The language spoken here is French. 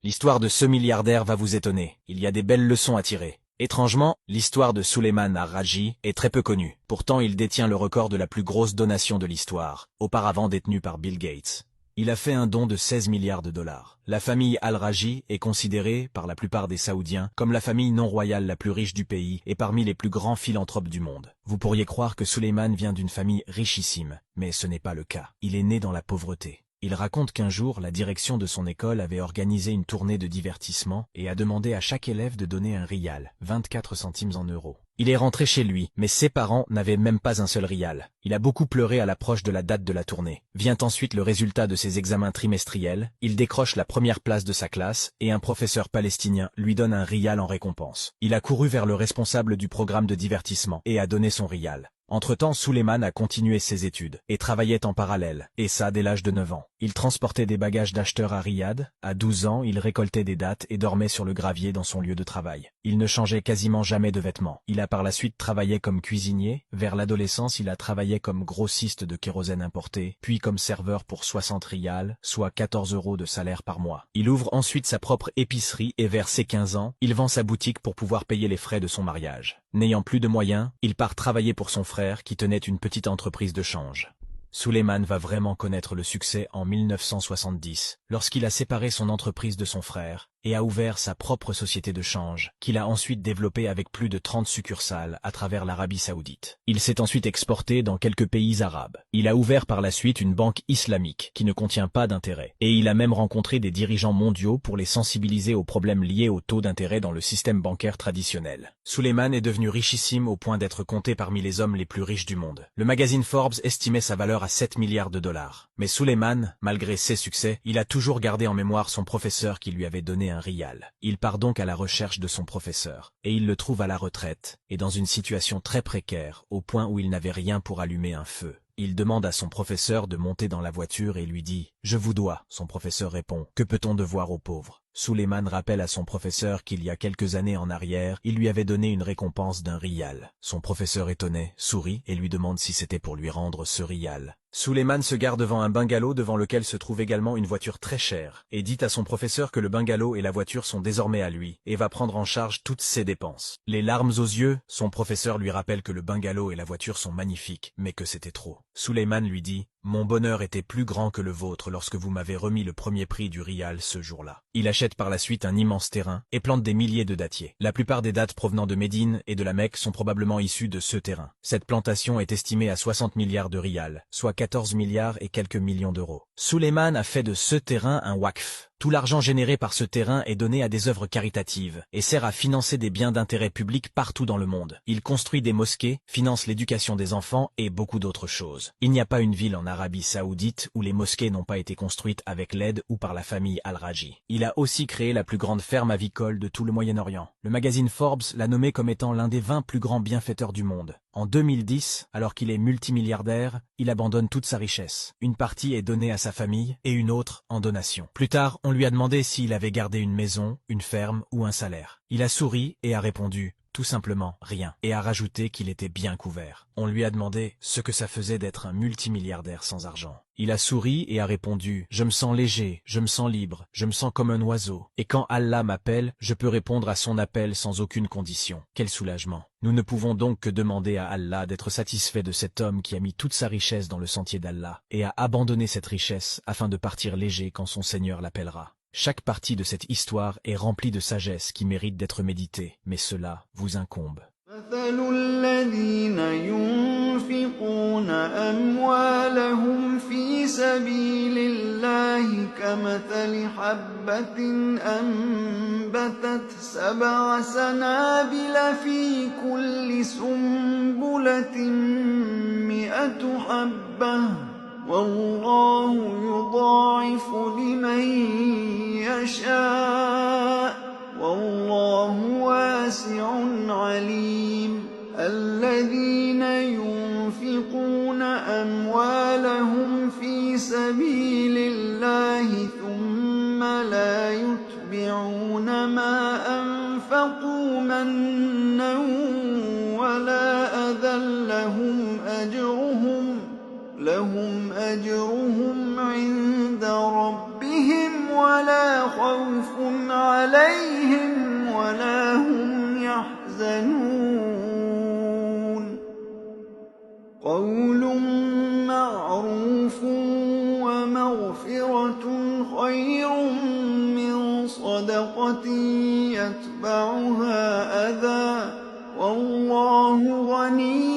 L'histoire de ce milliardaire va vous étonner, il y a des belles leçons à tirer. Étrangement, l'histoire de Suleyman Ar-Raji est très peu connue. Pourtant, il détient le record de la plus grosse donation de l'histoire, auparavant détenue par Bill Gates. Il a fait un don de 16 milliards de dollars. La famille Al-Raji est considérée, par la plupart des Saoudiens, comme la famille non royale la plus riche du pays et parmi les plus grands philanthropes du monde. Vous pourriez croire que Suleyman vient d'une famille richissime, mais ce n'est pas le cas. Il est né dans la pauvreté. Il raconte qu'un jour, la direction de son école avait organisé une tournée de divertissement et a demandé à chaque élève de donner un rial, 24 centimes en euros. Il est rentré chez lui, mais ses parents n'avaient même pas un seul rial. Il a beaucoup pleuré à l'approche de la date de la tournée. Vient ensuite le résultat de ses examens trimestriels, il décroche la première place de sa classe et un professeur palestinien lui donne un rial en récompense. Il a couru vers le responsable du programme de divertissement et a donné son rial. Entre-temps, Suleyman a continué ses études et travaillait en parallèle, et ça dès l'âge de 9 ans. Il transportait des bagages d'acheteurs à Riyad. À 12 ans, il récoltait des dattes et dormait sur le gravier dans son lieu de travail. Il ne changeait quasiment jamais de vêtements. Il a par la suite travaillé comme cuisinier. Vers l'adolescence, il a travaillé comme grossiste de kérosène importé, puis comme serveur pour 60 riyals, soit 14 € de salaire par mois. Il ouvre ensuite sa propre épicerie et vers ses 15 ans, il vend sa boutique pour pouvoir payer les frais de son mariage. N'ayant plus de moyens, il part travailler pour son frère qui tenait une petite entreprise de change. Suleyman va vraiment connaître le succès en 1970, lorsqu'il a séparé son entreprise de son frère et a ouvert sa propre société de change, qu'il a ensuite développée avec plus de 30 succursales à travers l'Arabie Saoudite. Il s'est ensuite exporté dans quelques pays arabes. Il a ouvert par la suite une banque islamique qui ne contient pas d'intérêt. Et il a même rencontré des dirigeants mondiaux pour les sensibiliser aux problèmes liés au taux d'intérêt dans le système bancaire traditionnel. Suleyman est devenu richissime au point d'être compté parmi les hommes les plus riches du monde. Le magazine Forbes estimait sa valeur à 7 milliards de dollars. Mais Suleyman, malgré ses succès, il a toujours gardé en mémoire son professeur qui lui avait donné un rial. Il part donc à la recherche de son professeur, et il le trouve à la retraite, et dans une situation très précaire, au point où il n'avait rien pour allumer un feu. Il demande à son professeur de monter dans la voiture et lui dit « Je vous dois ». Son professeur répond « Que peut-on devoir aux pauvres ?» Suleyman rappelle à son professeur qu'il y a quelques années en arrière, il lui avait donné une récompense d'un rial. Son professeur étonné sourit et lui demande si c'était pour lui rendre ce rial. Suleyman se gare devant un bungalow devant lequel se trouve également une voiture très chère, et dit à son professeur que le bungalow et la voiture sont désormais à lui, et va prendre en charge toutes ses dépenses. Les larmes aux yeux, son professeur lui rappelle que le bungalow et la voiture sont magnifiques, mais que c'était trop. Suleyman lui dit « Mon bonheur était plus grand que le vôtre lorsque vous m'avez remis le premier prix du rial ce jour-là. » Il achète par la suite un immense terrain et plante des milliers de dattiers. La plupart des dattes provenant de Médine et de la Mecque sont probablement issues de ce terrain. Cette plantation est estimée à 60 milliards de rials, soit 14 milliards et quelques millions d'euros. Suleyman a fait de ce terrain un waqf. Tout l'argent généré par ce terrain est donné à des œuvres caritatives et sert à financer des biens d'intérêt public partout dans le monde. Il construit des mosquées, finance l'éducation des enfants et beaucoup d'autres choses. Il n'y a pas une ville en Arabie Saoudite où les mosquées n'ont pas été construites avec l'aide ou par la famille Al-Raji. Il a aussi créé la plus grande ferme avicole de tout le Moyen-Orient. Le magazine Forbes l'a nommé comme étant l'un des 20 plus grands bienfaiteurs du monde. En 2010, alors qu'il est multimilliardaire, il abandonne toute sa richesse. Une partie est donnée à sa famille et une autre en donation. Plus tard, on lui a demandé s'il avait gardé une maison, une ferme ou un salaire. Il a souri et a répondu tout simplement rien, et a rajouté qu'il était bien couvert. On lui a demandé ce que ça faisait d'être un multimilliardaire sans argent. Il a souri et a répondu « Je me sens léger, je me sens libre, je me sens comme un oiseau. Et quand Allah m'appelle, je peux répondre à son appel sans aucune condition. Quel soulagement !» Nous ne pouvons donc que demander à Allah d'être satisfait de cet homme qui a mis toute sa richesse dans le sentier d'Allah et a abandonné cette richesse afin de partir léger quand son Seigneur l'appellera. Chaque partie de cette histoire est remplie de sagesse qui mérite d'être méditée, mais cela vous incombe. مثل الذين ينفقون أموالهم في سبيل الله كمثل حبة أنبتت 7 سنابل في كل سنبلة 100 حبة والله يضاعف لمن يشاء والله واسع عليم الذين ينفقون أموالهم في سبيل الله ثم لا يتبعون ما أنفقوا منا ولا أذى لهم أجرهم عند ربهم ولا خوف عَلَيْهِمْ وَلَا هُمْ يَحْزَنُونَ قَوْلٌ مَّعْرُوفٌ وَمَغْفِرَةٌ خَيْرٌ مِّن صَدَقَةٍ يَتْبَعُهَا أَذًى ۗ وَاللَّهُ غَنِيٌّ